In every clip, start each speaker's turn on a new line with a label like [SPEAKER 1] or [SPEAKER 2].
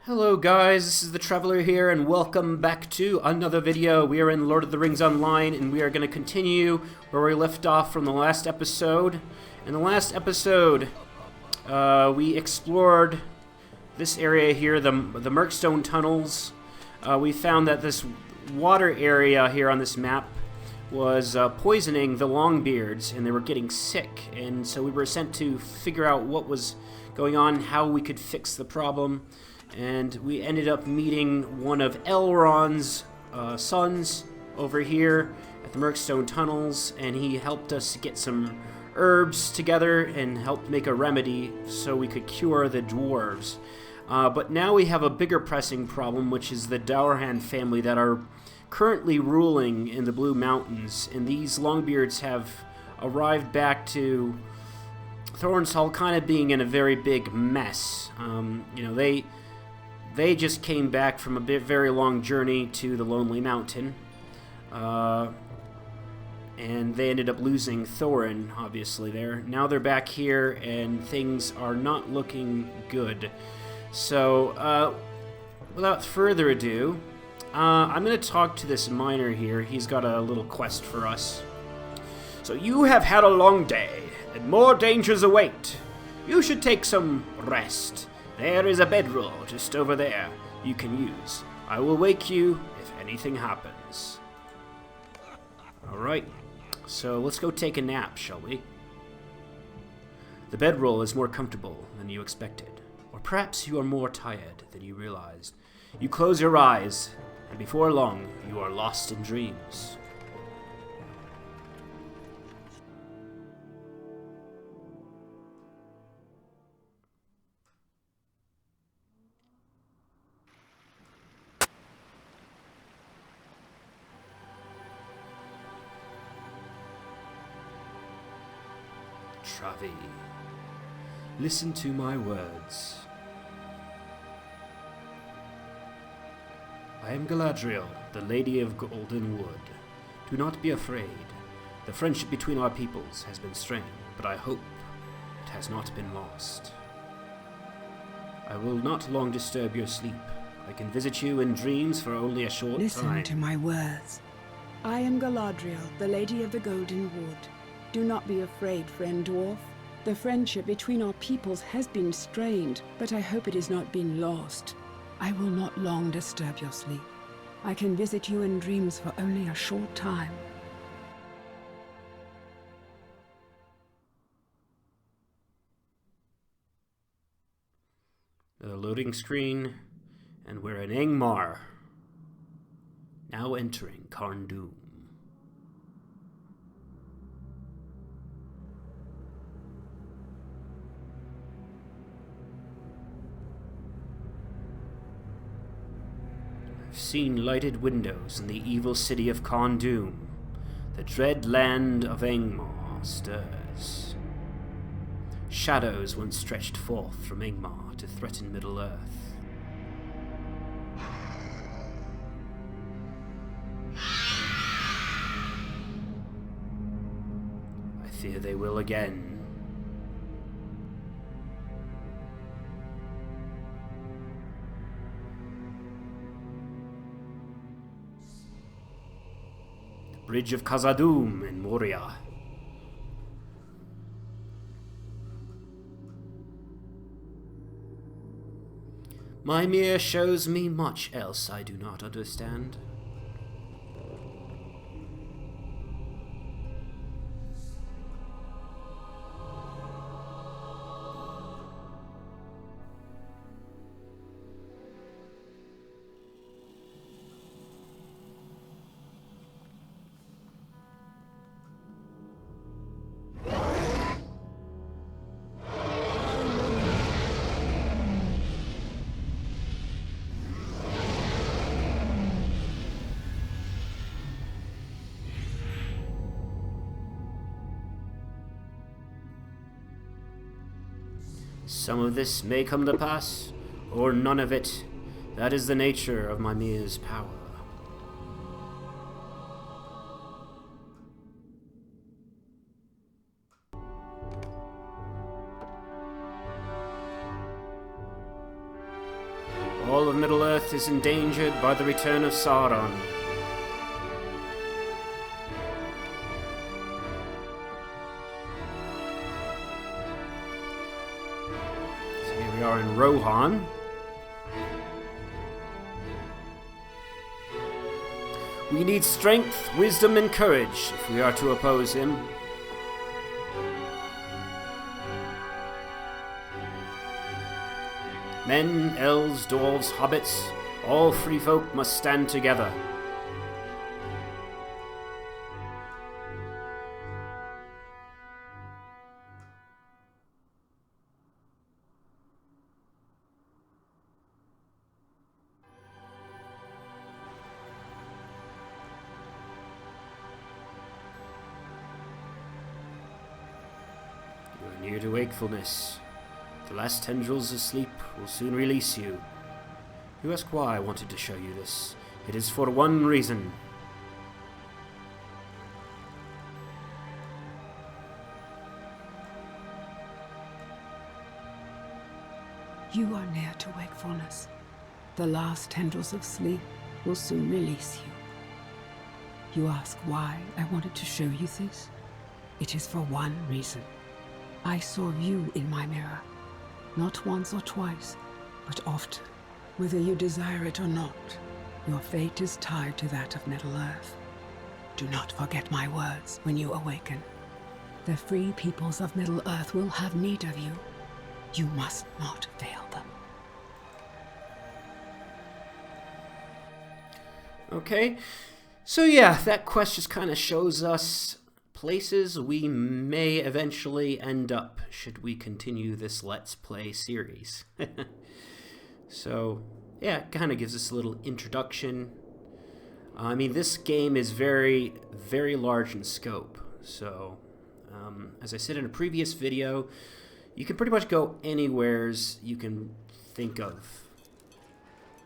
[SPEAKER 1] Hello guys, this is the Traveler here, and welcome back to another video. We are in Lord of the Rings Online, and we are going to continue where we left off from the last episode. In the last episode, we explored this area here, the Murkstone Tunnels. We found that this water area here on this map was poisoning the Longbeards, and they were getting sick, and so we were sent to figure out what was going on, how we could fix the problem. And we ended up meeting one of Elrond's sons over here at the Murkstone Tunnels, and he helped us get some herbs together and helped make a remedy so we could cure the dwarves. But now we have a bigger pressing problem, which is the Dourhand family that are currently ruling in the Blue Mountains, and these Longbeards have arrived back to Thorin's Hall kind of being in a very big mess. They just came back from a very long journey to the Lonely Mountain, and they ended up losing Thorin, obviously, there. Now they're back here, and things are not looking good. So, without further ado, I'm going to talk to this miner here. He's got a little quest for us. So, you have had a long day, and more dangers await. You should take some rest. There is a bedroll just over there you can use. I will wake you if anything happens. Alright, so let's go take a nap, shall we? The bedroll is more comfortable than you expected, or perhaps you are more tired than you realized. You close your eyes, and before long, you are lost in dreams. Travi, listen to my words. I am Galadriel, the Lady of Golden Wood. Do not be afraid. The friendship between our peoples has been strained, but I hope it has not been lost. I will not long disturb your sleep. I can visit you in dreams for only a short time.
[SPEAKER 2] Listen to my words. I am Galadriel, the Lady of the Golden Wood. Do not be afraid, friend dwarf. The friendship between our peoples has been strained, but I hope it has not been lost. I will not long disturb your sleep. I can visit you in dreams for only a short time.
[SPEAKER 1] The loading screen, and we're in Angmar. Now entering Karndum. Seen lighted windows in the evil city of Karndum. The dread land of Angmar stirs. Shadows once stretched forth from Angmar to threaten Middle-earth. I fear they will again. Bridge of Khazad-dûm in Moria. Mimir shows me much else I do not understand. Some of this may come to pass, or none of it. That is the nature of Mimir's power. All of Middle-earth is endangered by the return of Sauron. So here we are in Rohan. We need strength, wisdom, and courage if we are to oppose him. Men, elves, dwarves, hobbits, all free folk must stand together. You are near to wakefulness. The last tendrils of sleep will soon release you. You ask why I wanted to show you this. It is for one reason.
[SPEAKER 2] You are near to wakefulness. The last tendrils of sleep will soon release you. You ask why I wanted to show you this? It is for one reason. I saw you in my mirror. Not once or twice, but often. Whether you desire it or not, your fate is tied to that of Middle-earth. Do not forget my words when you awaken. The free peoples of Middle-earth will have need of you. You must not fail them.
[SPEAKER 1] Okay, so yeah, that quest just kind of shows us places we may eventually end up should we continue this Let's Play series. So, yeah, it kind of gives us a little introduction. I mean, this game is very, very large in scope. So, as I said in a previous video, you can pretty much go anywheres you can think of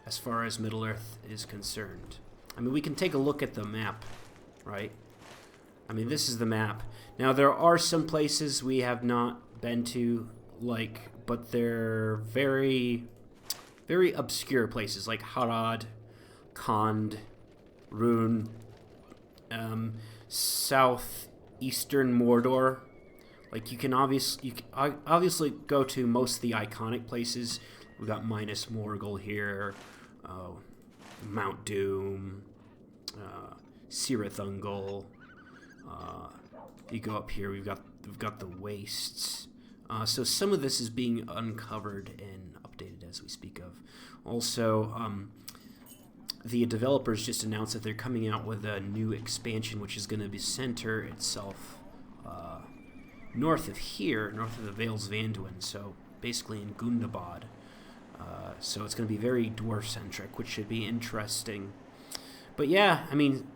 [SPEAKER 1] as far as Middle-earth is concerned. I mean, we can take a look at the map, right? I mean, this is the map. Now, there are some places we have not been to, but they're very, very obscure places, like Harad, Khand, Rune, southeastern Mordor. Like, you can obviously go to most of the iconic places. We got Minas Morgul here, Mount Doom, Cirith Ungol. You go up here, we've got the wastes. So some of this is being uncovered and updated as we speak of. Also, the developers just announced that they're coming out with a new expansion, which is going to be center itself north of here, north of the Vales of Anduin. So basically in Gundabad. So it's going to be very dwarf-centric, which should be interesting. But yeah, I mean,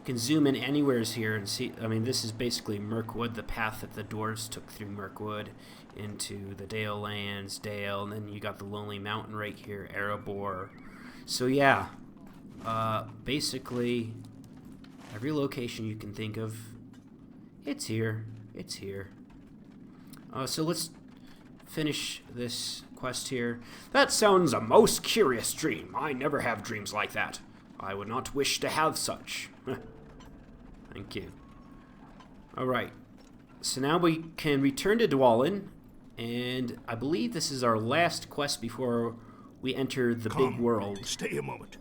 [SPEAKER 1] can zoom in anywheres here and see. I mean, this is basically Mirkwood, the path that the dwarves took through Mirkwood into the Dale lands, Dale, and then you got the Lonely Mountain right here, Erebor. So yeah, basically every location you can think of, it's here. It's here. So let's finish this quest here. That sounds a most curious dream. I never have dreams like that. I would not wish to have such. Thank you. Alright. So now we can return to Dwalin, and I believe this is our last quest before we enter the big world.
[SPEAKER 3] Stay a moment.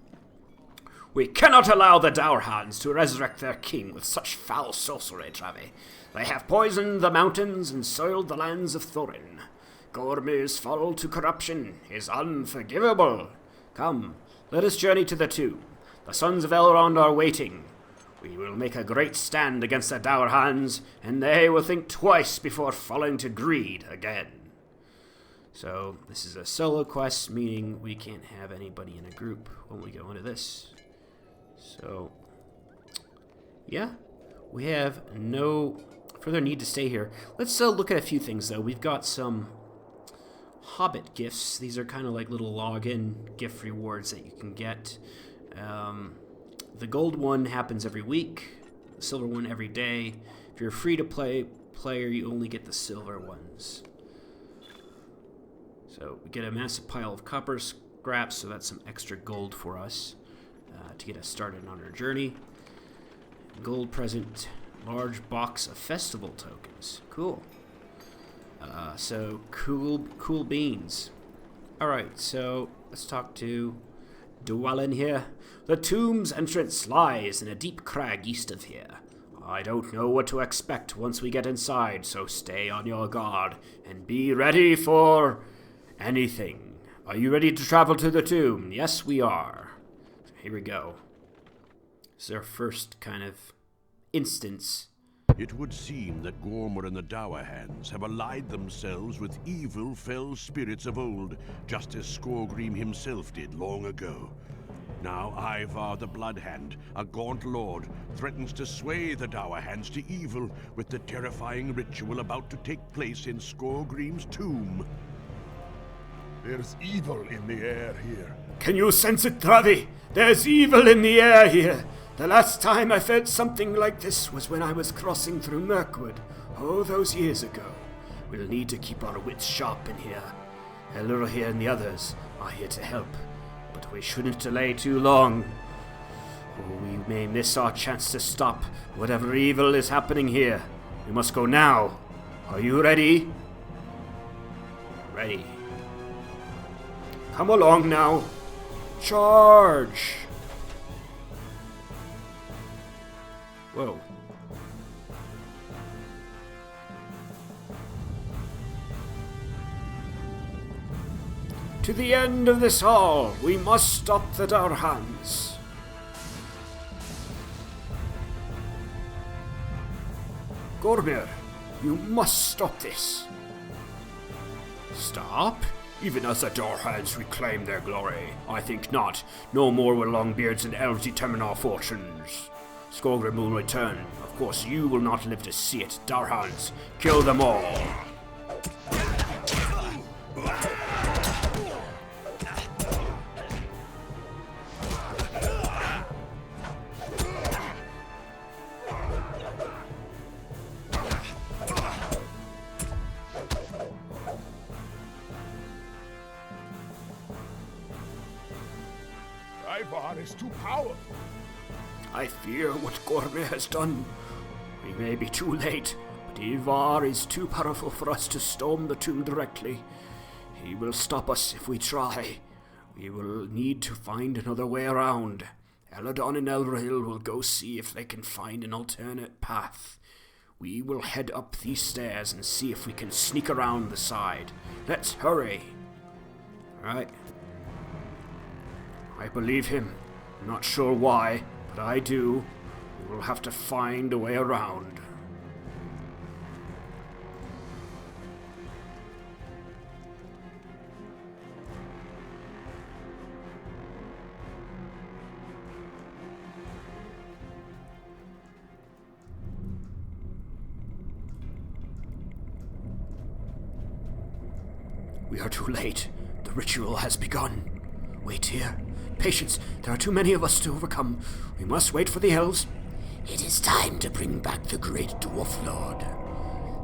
[SPEAKER 1] We cannot allow the Dourhands to resurrect their king with such foul sorcery, Travi. They have poisoned the mountains and soiled the lands of Thorin. Gormir's fall to corruption is unforgivable. Come, let us journey to the tomb. The sons of Elrond are waiting. We will make a great stand against the Dourhands, and they will think twice before falling to greed again. So, this is a solo quest, meaning we can't have anybody in a group when we go into this. So, yeah, we have no further need to stay here. Let's look at a few things, though. We've got some Hobbit gifts. These are kind of like little login gift rewards that you can get. The gold one happens every week, the silver one every day. If you're a free-to-play player, you only get the silver ones. So we get a massive pile of copper scraps, so that's some extra gold for us to get us started on our journey. Gold present, large box of festival tokens. Cool. So cool beans. Alright, so let's talk to Dourhands here. The tomb's entrance lies in a deep crag east of here. I don't know what to expect once we get inside, so stay on your guard and be ready for anything. Are you ready to travel to the tomb? Yes, we are. So here we go. This is our first kind of instance.
[SPEAKER 3] It would seem that Gormor and the Dourhands have allied themselves with evil, fell spirits of old, just as Skorgrim himself did long ago. Now Ivar the Bloodhand, a gaunt lord, threatens to sway the Dourhands to evil with the terrifying ritual about to take place in Skorgrim's tomb.
[SPEAKER 4] There's evil in the air here.
[SPEAKER 1] Can you sense it, Travi? There's evil in the air here. The last time I felt something like this was when I was crossing through Mirkwood, those years ago. We'll need to keep our wits sharp in here. Elra here and the others are here to help, but we shouldn't delay too long, or we may miss our chance to stop whatever evil is happening here. We must go now. Are you ready? Ready. Come along now. Charge! Whoa. To the end of this hall, we must stop the Dourhands. Gormir, you must stop this. Stop? Even as the Dourhands reclaim their glory, I think not. No more will Longbeards and elves determine our fortunes. Skorgrim will return. Of course, you will not live to see it. Dourhands, kill them all.
[SPEAKER 4] Ivar is too powerful.
[SPEAKER 1] I fear what Gormir has done. We may be too late, but Ivar is too powerful for us to storm the tomb directly. He will stop us if we try. We will need to find another way around. Eladon and Elril will go see if they can find an alternate path. We will head up these stairs and see if we can sneak around the side. Let's hurry. Alright. I believe him. I'm not sure why, but I do. We will have to find a way around. We are too late. The ritual has begun. Wait here. Patience, there are too many of us to overcome. We must wait for the elves. It is time to bring back the great dwarf lord.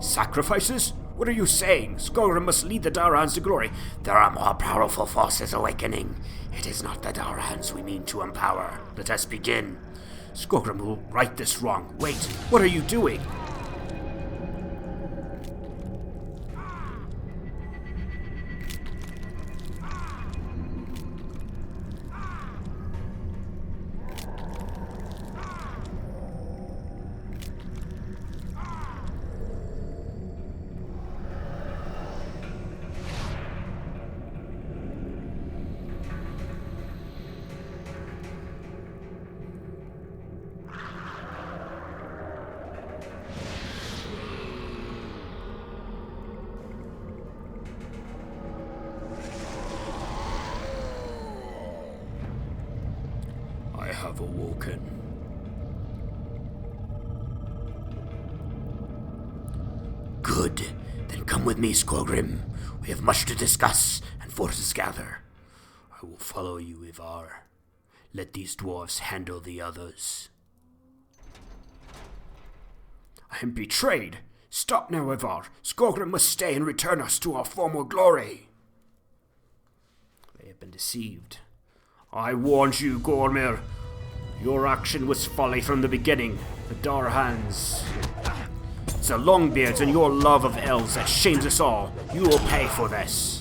[SPEAKER 1] Sacrifices? What are you saying? Skorgrim must lead the Dourhands to glory. There are more powerful forces awakening. It is not the Dourhands we mean to empower. Let us begin. Skorgrim will right this wrong. Wait, what are you doing? Have awoken. Good. Then come with me, Skorgrim. We have much to discuss and forces gather. I will follow you, Ivar. Let these dwarves handle the others. I am betrayed. Stop now, Ivar. Skorgrim must stay and return us to our former glory. They have been deceived. I warned you, Gormir. Your action was folly from the beginning. The Dourhands. It's the Longbeards and your love of elves that shames us all. You will pay for this.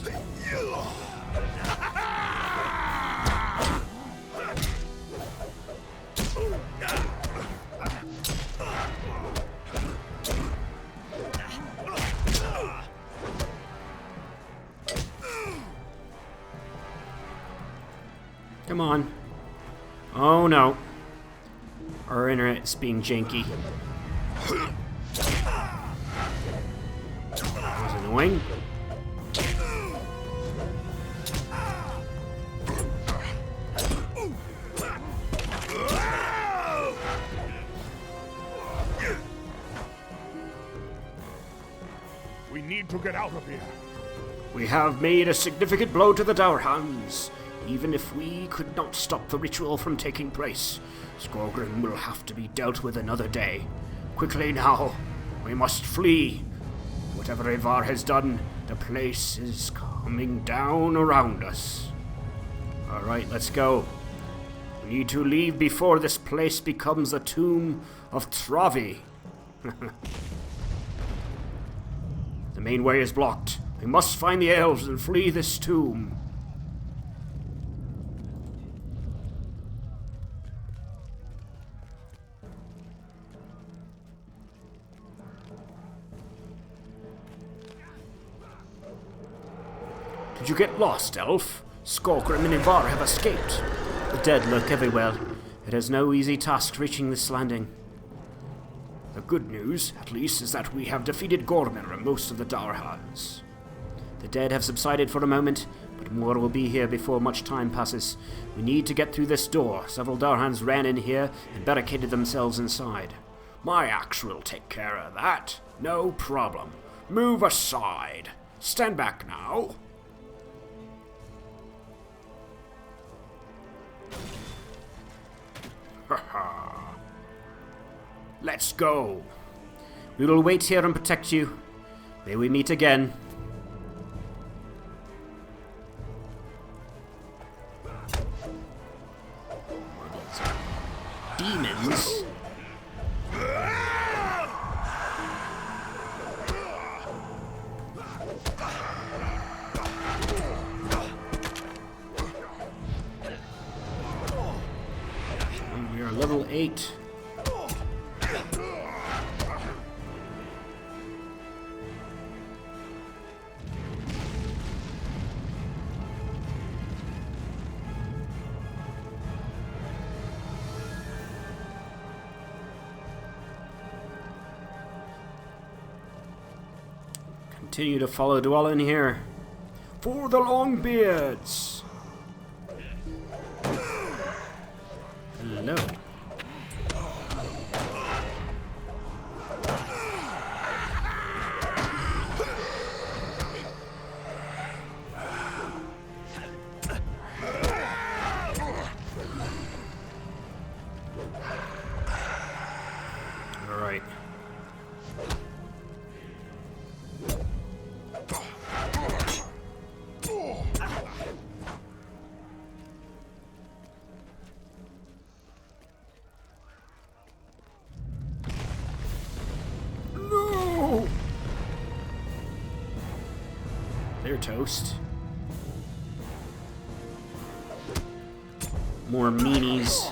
[SPEAKER 1] Come on. Oh no. Our internet is being janky. That was annoying.
[SPEAKER 4] We need to get out of here.
[SPEAKER 1] We have made a significant blow to the Dourhands. Even if we could not stop the ritual from taking place, Skorgrim will have to be dealt with another day. Quickly now, we must flee. Whatever Ivar has done, the place is coming down around us. Alright, let's go. We need to leave before this place becomes a tomb of Travi. The main way is blocked. We must find the elves and flee this tomb. Did you get lost, elf? Skorgrim and Ivar have escaped. The dead lurk everywhere. It is no easy task reaching this landing. The good news, at least, is that we have defeated Gormir and most of the Dourhands. The dead have subsided for a moment, but more will be here before much time passes. We need to get through this door. Several Dourhands ran in here and barricaded themselves inside. My axe will take care of that. No problem. Move aside. Stand back now. Let's go. We will wait here and protect you. May we meet again. Demons? And we are level 8. Continue to follow Dwellin here. For the Longbeards! Hello. Alright. They're toast. More meanies.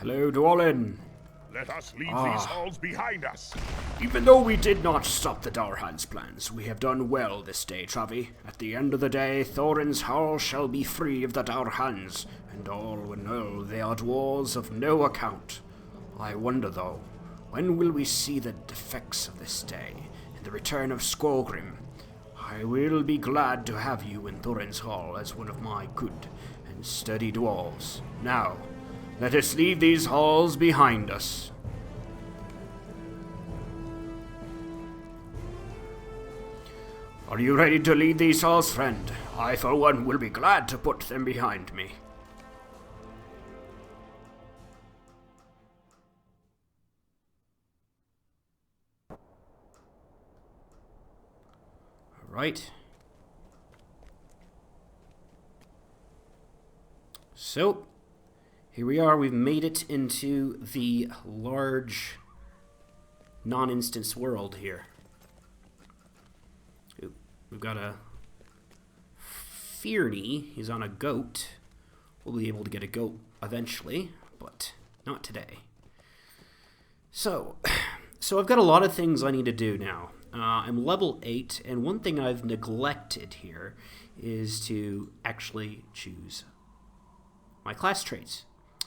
[SPEAKER 1] Hello, Dwalin.
[SPEAKER 4] Let us leave these halls behind us.
[SPEAKER 1] Even though we did not stop the Dourhands' plans, we have done well this day, Travi. At the end of the day, Thorin's hall shall be free of the Dourhands, and all will know they are dwarves of no account. I wonder, though, when will we see the effects of this day, and the return of Skorgrim? I will be glad to have you in Thorin's hall as one of my good and steady dwarves. Now, let us leave these halls behind us. Are you ready to lead these halls, friend? I, for one, will be glad to put them behind me. All right. So, here we are. We've made it into the large non-instance world here. We've got a Fearney. He's on a goat. We'll be able to get a goat eventually, but not today. So I've got a lot of things I need to do now. I'm level 8, and one thing I've neglected here is to actually choose my class traits.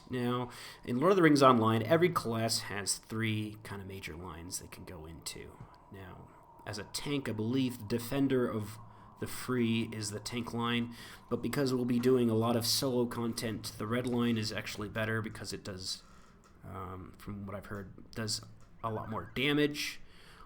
[SPEAKER 1] Now, in Lord of the Rings Online, every class has 3 kind of major lines they can go into. Now, as a tank, I believe the Defender of the Free is the tank line, but because we'll be doing a lot of solo content, the red line is actually better because it does, from what I've heard, does a lot more damage.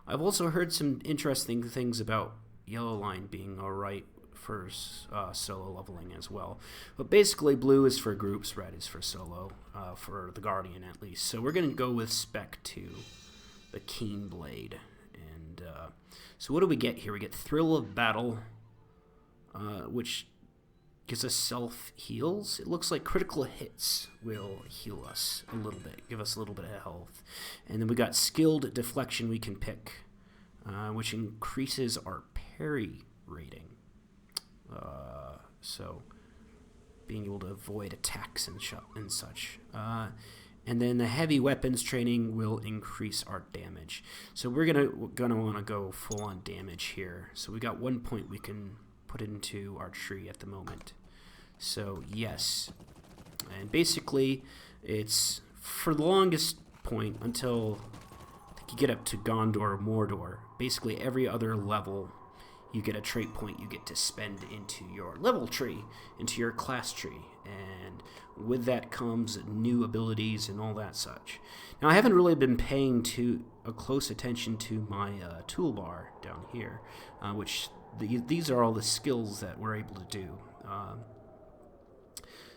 [SPEAKER 1] I've also heard some interesting things about yellow line being alright for solo leveling as well. But basically, blue is for groups, red is for solo, for the Guardian at least. So we're going to go with Spec 2, the Keen Blade. And so what do we get here? We get Thrill of Battle, which gives us self-heals. It looks like critical hits will heal us a little bit, give us a little bit of health. And then we got Skilled Deflection we can pick, which increases our parry rating. So being able to avoid attacks and such. And then the heavy weapons training will increase our damage. So we're gonna want to go full on damage here. So we got 1 point we can put into our tree at the moment. So yes, and basically it's for the longest point until I think you get up to Gondor or Mordor. Basically every other level you get a trait point you get to spend into your level tree, into your class tree, and with that comes new abilities and all that such. Now I haven't really been paying a close attention to my toolbar down here, which these are all the skills that we're able to do.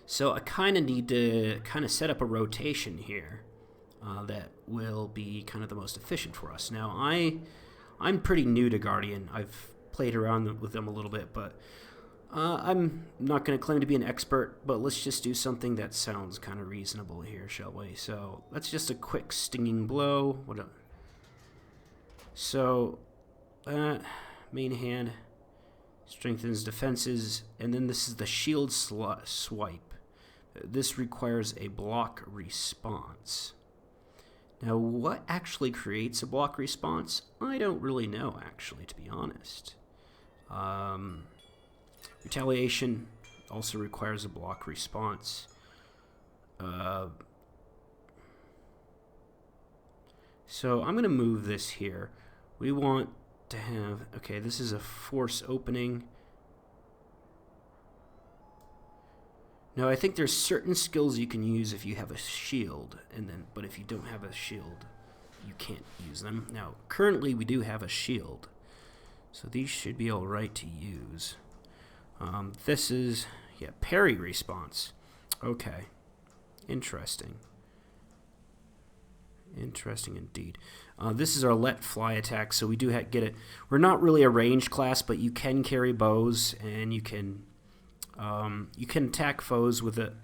[SPEAKER 1] So I kind of need to set up a rotation here that will be kind of the most efficient for us. Now I'm pretty new to Guardian. I've played around with them a little bit, but I'm not going to claim to be an expert, but let's just do something that sounds kind of reasonable here, shall we? So that's just a quick stinging blow. So main hand strengthens defenses, and then this is the shield swipe. This requires a block response. Now, what actually creates a block response? I don't really know, actually, to be honest. Retaliation also requires a block response. So I'm going to move this here. We want to have, okay, this is a force opening. Now, I think there's certain skills you can use if you have a shield, but if you don't have a shield, you can't use them. Now, currently we do have a shield, so these should be all right to use. This is, parry response. Okay, interesting. Interesting indeed. This is our let fly attack, so we do get it. We're not really a ranged class, but you can carry bows, and you can attack foes with a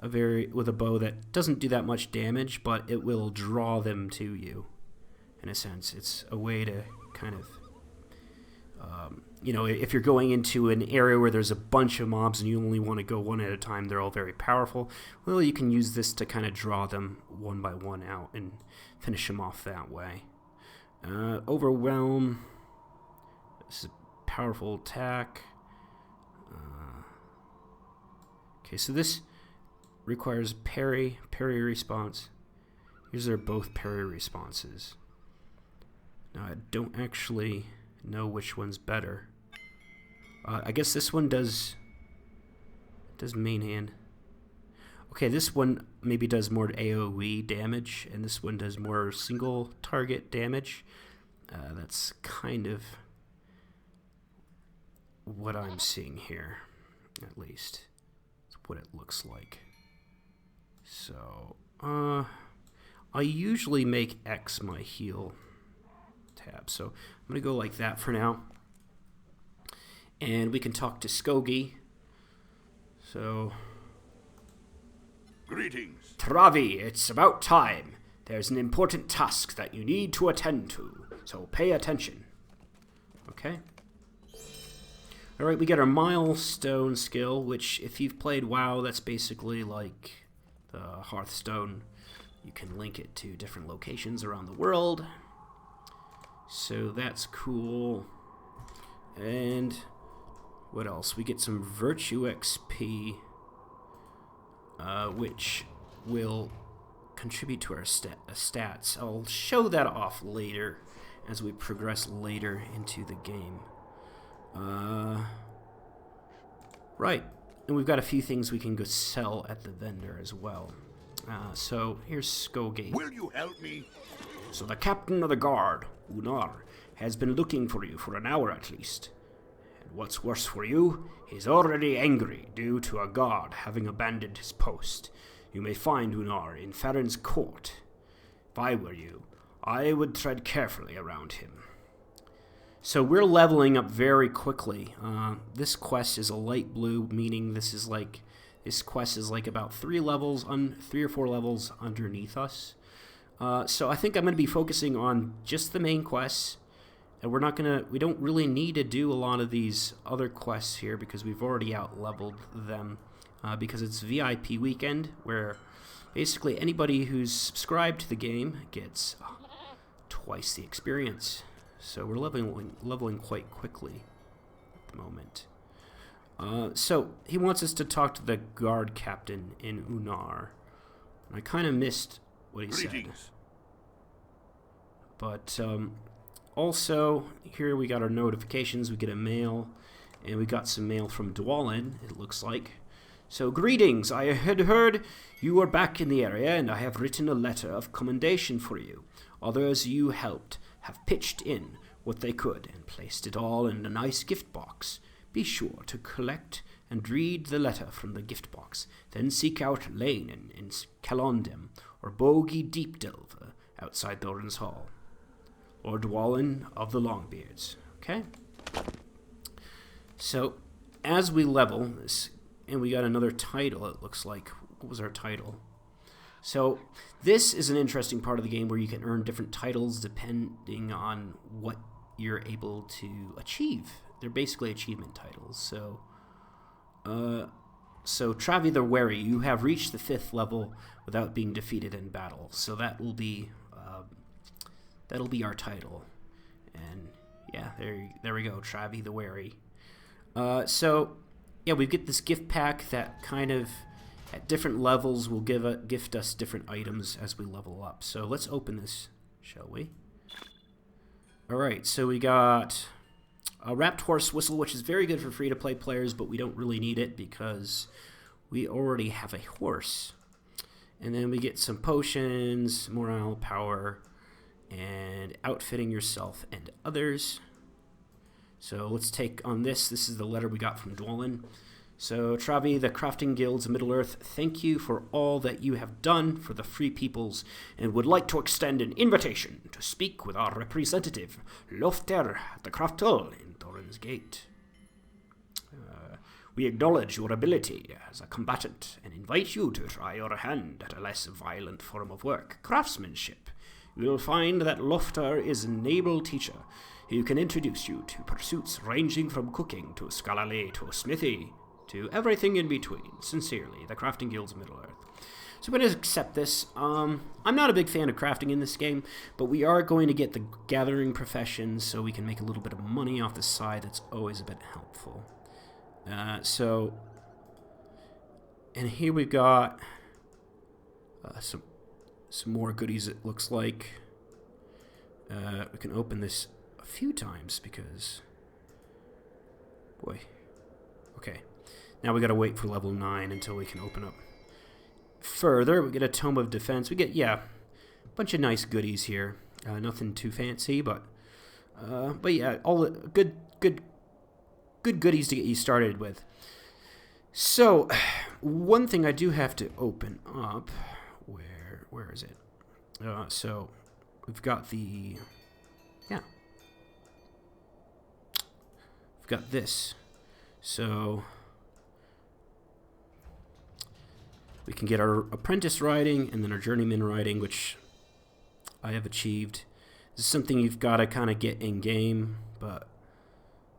[SPEAKER 1] bow that doesn't do that much damage, but it will draw them to you. In a sense, it's a way to kind of you know, if you're going into an area where there's a bunch of mobs and you only want to go one at a time, they're all very powerful, well, you can use this to kind of draw them one by one out and finish them off that way. Overwhelm. This is a powerful attack. Okay, so this requires parry response. These are both parry responses. Now, I don't actually know which one's better. I guess this one does main hand. Okay, this one maybe does more AoE damage, and this one does more single target damage. That's kind of what I'm seeing here, at least. That's what it looks like. So, I usually make X my heal tab, so I'm going to go like that for now. And we can talk to Skogi. So...
[SPEAKER 3] Greetings.
[SPEAKER 1] Travi, it's about time. There's an important task that you need to attend to, so pay attention. Okay. Alright, we get our milestone skill, which if you've played WoW, that's basically like the Hearthstone. You can link it to different locations around the world. So that's cool. And what else? We get some Virtue XP, which will contribute to our stats. I'll show that off later as we progress later into the game. Right, and we've got a few things we can go sell at the vendor as well. So here's Skogi.
[SPEAKER 3] Will you help me?
[SPEAKER 1] So the captain of the guard, Unar, has been looking for you for an hour at least. And what's worse for you, he's already angry due to a guard having abandoned his post. You may find Unar in Farron's court. If I were you, I would tread carefully around him. So we're leveling up very quickly. This quest is a light blue, meaning this quest is like about 3 or 4 levels underneath us. So I think I'm going to be focusing on just the main quests, and we don't really need to do a lot of these other quests here because we've already out-leveled them, because it's VIP weekend, where basically anybody who's subscribed to the game gets twice the experience. So we're leveling quite quickly at the moment. So he wants us to talk to the guard captain in Unar. I kind of missed what he said. But also, here we got our notifications. We get a mail, and we got some mail from Dourhands, it looks like. So, greetings. I had heard you were back in the area, and I have written a letter of commendation for you. Others you helped have pitched in what they could and placed it all in a nice gift box. Be sure to collect and read the letter from the gift box. Then seek out Lane in Calondem or Bogey Deep Delver outside Thorin's Hall. Or Dwalin of the Longbeards. Okay? So, as we level this, and we got another title, it looks like. What was our title? So, this is an interesting part of the game where you can earn different titles depending on what you're able to achieve. They're basically achievement titles. So Travi the Wary, you have reached the 5th level without being defeated in battle. So that'll be our title. And yeah, there we go, Travi the Wary. So yeah, we get this gift pack that kind of at different levels will gift us different items as we level up. So let's open this, shall we? Alright, so we got a wrapped horse whistle, which is very good for free-to-play players, but we don't really need it because we already have a horse. And then we get some potions, morale, power, and outfitting yourself and others. So let's take on this. This is the letter we got from Dwalin. So, Travi, the Crafting Guilds of Middle-earth, thank you for all that you have done for the Free Peoples, and would like to extend an invitation to speak with our representative, Lofter, at the Craftel in Thorin's Gate. We acknowledge your ability as a combatant, and invite you to try your hand at a less violent form of work, craftsmanship. you'll find that Loftar is an able teacher who can introduce you to pursuits ranging from cooking to scholarly to smithy to everything in between. Sincerely, the Crafting Guild's Middle-earth. So I'm going to accept this. I'm not a big fan of crafting in this game, but we are going to get the gathering profession so we can make a little bit of money off the side. That's always a bit helpful. And here we've got some more goodies, it looks like. We can open this a few times because... Boy. Okay. Now we got to wait for level 9 until we can open up further. We get a Tome of Defense. We get, a bunch of nice goodies here. Nothing too fancy, but yeah, all the good goodies to get you started with. So, one thing I do have to open up. Where is it? So, we've got the... Yeah. We've got this. So... We can get our apprentice riding and then our journeyman riding, which I have achieved. This is something you've got to kind of get in-game, but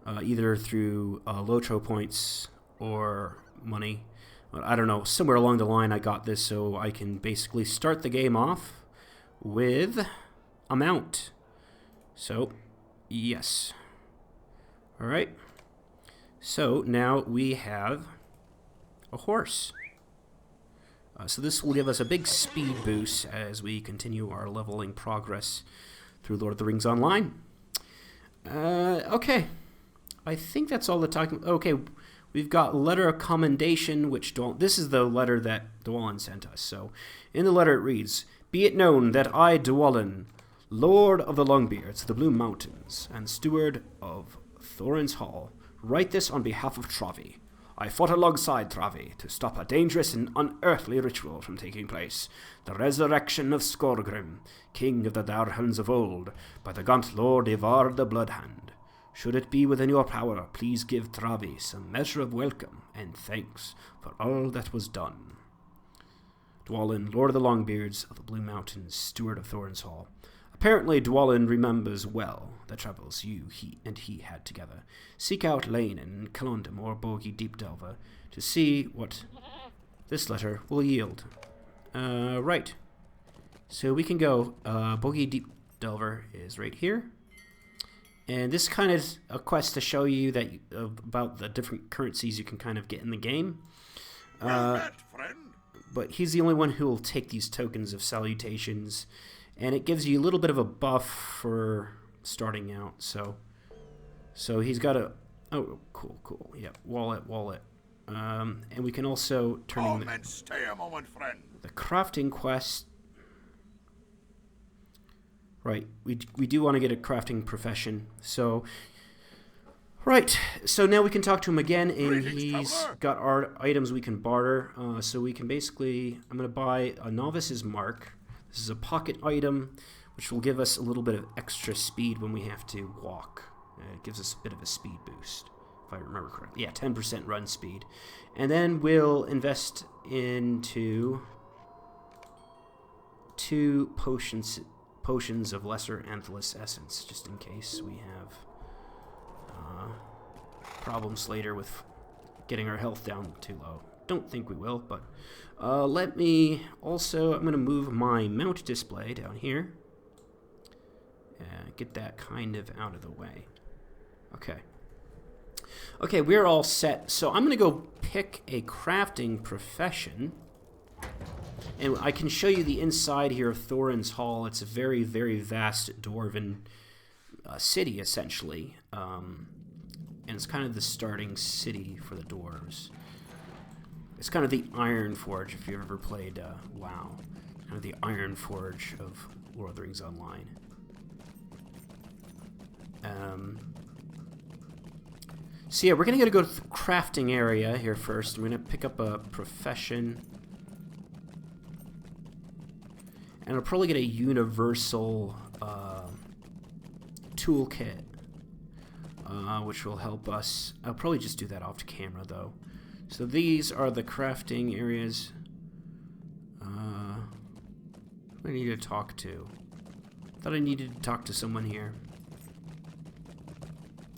[SPEAKER 1] either through Lotro points or money. But I don't know, somewhere along the line I got this so I can basically start the game off with a mount. So, yes. Alright. So, now we have a horse. So this will give us a big speed boost as we continue our leveling progress through Lord of the Rings Online. Okay. I think that's all the talking... Okay, we've got letter of commendation, which... This is the letter that Dourhands sent us. So, in the letter it reads, "Be it known that I, Dourhands, Lord of the Longbeards, the Blue Mountains, and Steward of Thorin's Hall, write this on behalf of Travi. I fought alongside Travi to stop a dangerous and unearthly ritual from taking place, the resurrection of Skorgrim, king of the Dourhands of old, by the gaunt Lord Ivar the Bloodhand. Should it be within your power, please give Travi some measure of welcome and thanks for all that was done. Dwalin, Lord of the Longbeards of the Blue Mountains, Steward of Thorin's Hall." Apparently, Dwalin remembers well the troubles he had together. Seek out Lane and Kalundum or Bogi Deep Delver to see what this letter will yield. Right. So we can go. Bogi Deep Delver is right here. And this kind of a quest to show you that about the different currencies you can kind of get in the game.
[SPEAKER 3] Well met, friend.
[SPEAKER 1] But he's the only one who will take these tokens of salutations. And it gives you a little bit of a buff for starting out. So he's got a... Oh, cool. Yeah, wallet. And we can also turn in
[SPEAKER 3] Stay a moment, friend.
[SPEAKER 1] the crafting quest. Right, we do want to get a crafting profession. So, right. So now we can talk to him again, and he's got our items we can barter. So we can basically... I'm going to buy a Novice's Mark. This is a pocket item, which will give us a little bit of extra speed when we have to walk. It gives us a bit of a speed boost, if I remember correctly. Yeah, 10% run speed. And then we'll invest into 2 potions of Lesser Anthelus Essence, just in case we have problems later with getting our health down too low. Don't think we will, but let me also... I'm going to move my mount display down here. Get that kind of out of the way. Okay, we're all set. So I'm going to go pick a crafting profession. And I can show you the inside here of Thorin's Hall. It's a very, very vast dwarven city, essentially. And it's kind of the starting city for the dwarves. It's kind of the Iron Forge, if you've ever played WoW. Kind of the Iron Forge of Lord of the Rings Online. So yeah, we're going to go to the crafting area here first. I'm going to pick up a profession. And I'll probably get a universal toolkit, which will help us. I'll probably just do that off camera, though. So these are the crafting areas. Who do I need to talk to? Thought I needed to talk to someone here.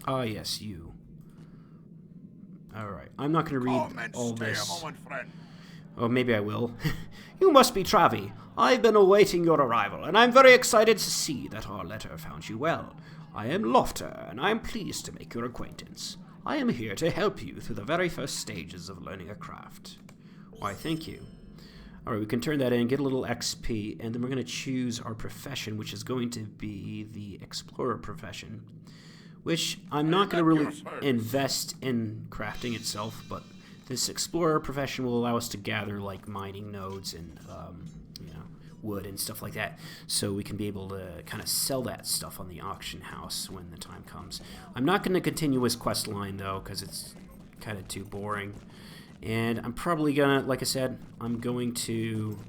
[SPEAKER 1] Ah, yes, you. Alright, I'm not going to read all this. Oh, maybe I will. You must be Travi. I've been awaiting your arrival, and I'm very excited to see that our letter found you well. I am Lofter, and I am pleased to make your acquaintance. I am here to help you through the very first stages of learning a craft. Why, thank you. Alright, we can turn that in, get a little XP, and then we're going to choose our profession, which is going to be the Explorer profession, which I'm not going to really invest in crafting itself, but this Explorer profession will allow us to gather, like, mining nodes and, wood and stuff like that, so we can be able to kind of sell that stuff on the auction house when the time comes. I'm not going to continue his quest line, though, because it's kind of too boring. And I'm probably gonna, like I said, I'm going to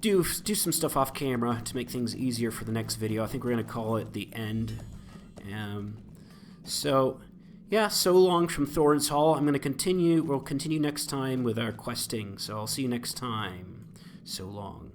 [SPEAKER 1] do some stuff off camera to make things easier for the next video. I think we're gonna call it the end. So yeah, so long from Thorin's Hall. I'm gonna continue. We'll continue next time with our questing. So I'll see you next time. So long.